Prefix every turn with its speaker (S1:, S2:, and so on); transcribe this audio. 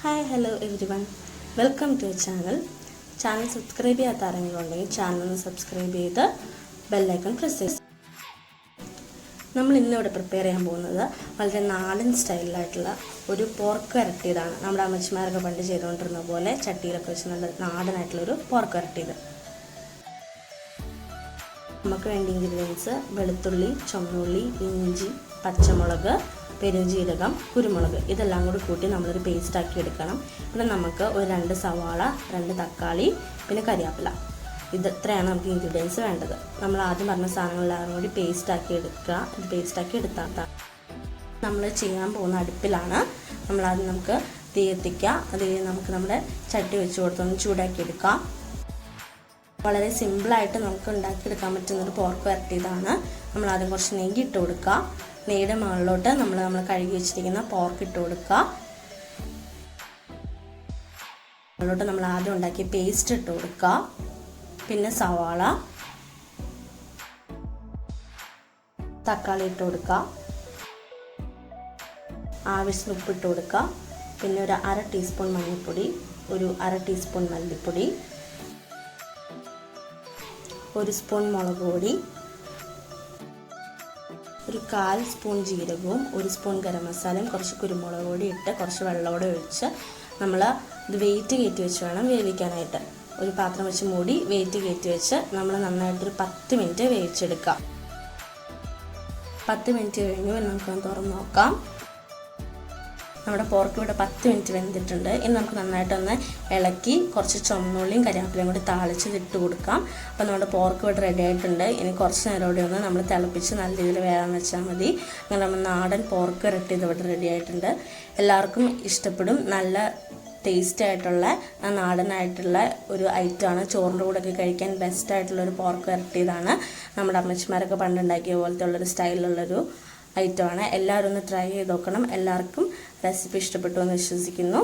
S1: Hi hello everyone, welcome to channel. Channel subscribe ചെയ്യാത്ത ആരെങ്കിലും ഉണ്ടെങ്കിൽ ചാനൽ ഒന്ന് സബ്സ്ക്രൈബ് ചെയ്ത് ബെല്ലൈക്കൺ പ്രസ് ചെയ്ത്. നമ്മൾ ഇന്നിവിടെ പ്രിപ്പയർ ചെയ്യാൻ പോകുന്നത് വളരെ നാടൻ സ്റ്റൈലിലായിട്ടുള്ള ഒരു പോർക്ക് വരട്ടിയതാണ്. നമ്മുടെ അമ്മച്ചിമാരൊക്കെ പണ്ട് ചെയ്തുകൊണ്ടിരുന്ന പോലെ ചട്ടിയിലൊക്കെ വെച്ച് നല്ല നാടനായിട്ടുള്ളൊരു പോർക്ക് വരട്ടിയത്. നമുക്ക് വേണ്ട ഇൻഗ്രീഡിയൻസ്: വെളുത്തുള്ളി, ചുവന്നുള്ളി, ഇഞ്ചി, പച്ചമുളക്, പെരുംജീരകം, കുരുമുളക്. ഇതെല്ലാം കൂടി കൂട്ടി നമ്മളൊരു പേസ്റ്റ് ആക്കി എടുക്കണം. പിന്നെ നമുക്ക് ഒരു 2 സവാള, 2 തക്കാളി, പിന്നെ കരിയാപ്പില. ഇത്രയാണ് നമുക്ക് ഇൻഗ്രീഡിയൻസ് വേണ്ടത്. നമ്മൾ ആദ്യം പറഞ്ഞ സാധനങ്ങളെല്ലാം കൂടി പേസ്റ്റ് ആക്കി എടുക്കുക. ഇത് പേസ്റ്റ് ആക്കി എടുത്താൽ നമ്മൾ ചെയ്യാൻ പോകുന്ന അടുപ്പിലാണ്. നമ്മളാദ്യം നമുക്ക് തീ എത്തിക്കുക. അത് നമുക്ക് നമ്മുടെ ചട്ടി വെച്ച് കൊടുത്തൊന്ന് ചൂടാക്കി എടുക്കാം. വളരെ സിമ്പിളായിട്ട് നമുക്ക് ഉണ്ടാക്കിയെടുക്കാൻ പറ്റുന്നൊരു പോർക്ക് വരട്ടിയതാണ്. നമ്മളാദ്യം കുറച്ച് നെയ്യ് ഇട്ട് കൊടുക്കുക. നെയ്യുടെ മുകളിലോട്ട് നമ്മൾ കഴുകി വെച്ചിരിക്കുന്ന പോർക്ക് ഇട്ട് കൊടുക്കുക. മുകളിലോട്ട് നമ്മൾ ആദ്യം ഉണ്ടാക്കിയ പേസ്റ്റ് ഇട്ട് കൊടുക്കുക. പിന്നെ സവാള, തക്കാളി ഇട്ട് കൊടുക്കുക. ആവശ്യത്തിന് ഉപ്പിട്ട് കൊടുക്കുക. പിന്നെ ഒരു 1/2 ടീസ്പൂൺ മഞ്ഞൾപ്പൊടി, ഒരു 1/2 ടീസ്പൂൺ മല്ലിപ്പൊടി, 1 സ്പൂൺ മുളക് പൊടി, ഒരു 1/4 സ്പൂൺ ജീരകവും 1 സ്പൂൺ ഗരം മസാലയും കുറച്ച് കുരുമുളക് പൊടി ഇട്ട് കുറച്ച് വെള്ളമോടെ ഒഴിച്ച് നമ്മൾ ഇത് വെയിറ്റ് കയറ്റി വെച്ച് വേണം വേവിക്കാനായിട്ട്. ഒരു പാത്രം വെച്ച് മൂടി വെയിറ്റ് കയറ്റി വെച്ച് നമ്മൾ നന്നായിട്ടൊരു 10 മിനിറ്റ് വേവിച്ചെടുക്കാം. 10 മിനിറ്റ് കഴിഞ്ഞു. നമുക്കൊന്ന് തുറന്ന് നോക്കാം. നമ്മുടെ പോർക്ക് ഇവിടെ 10 മിനിറ്റ് വെന്തിട്ടുണ്ട്. ഇനി നമുക്ക് നന്നായിട്ടൊന്ന് ഇളക്കി കുറച്ച് ചുവന്നുള്ളിയും കരിയാപ്പിലയും കൂടി താളിച്ച് ഇട്ട് കൊടുക്കാം. അപ്പോൾ നമ്മുടെ പോർക്ക് ഇവിടെ റെഡി ആയിട്ടുണ്ട്. ഇനി കുറച്ച് നേരം കൂടി ഒന്ന് നമ്മൾ തിളപ്പിച്ച് നല്ല രീതിയിൽ വേഗം വെച്ചാൽ മതി. അങ്ങനെ നമ്മൾ നാടൻ പോർക്ക് വരട്ടിയത് ഇവിടെ റെഡി ആയിട്ടുണ്ട്. എല്ലാവർക്കും ഇഷ്ടപ്പെടും. നല്ല ടേസ്റ്റി ആയിട്ടുള്ള നാടനായിട്ടുള്ള ഒരു ഐറ്റമാണ്. ചോറിൻ്റെ കൂടെയൊക്കെ കഴിക്കാൻ ബെസ്റ്റ് ആയിട്ടുള്ളൊരു പോർക്ക് വരട്ടിയതാണ്. നമ്മുടെ അമ്മച്ചിമാരൊക്കെ പണ്ടുണ്ടാക്കിയ പോലത്തെ ഉള്ളൊരു സ്റ്റൈലിലുള്ളൊരു ഐറ്റമാണ്. എല്ലാവരും ഒന്ന് ട്രൈ ചെയ്ത് നോക്കണം. എല്ലാവർക്കും റെസിപ്പി ഇഷ്ടപ്പെട്ടു എന്ന് വിശ്വസിക്കുന്നു.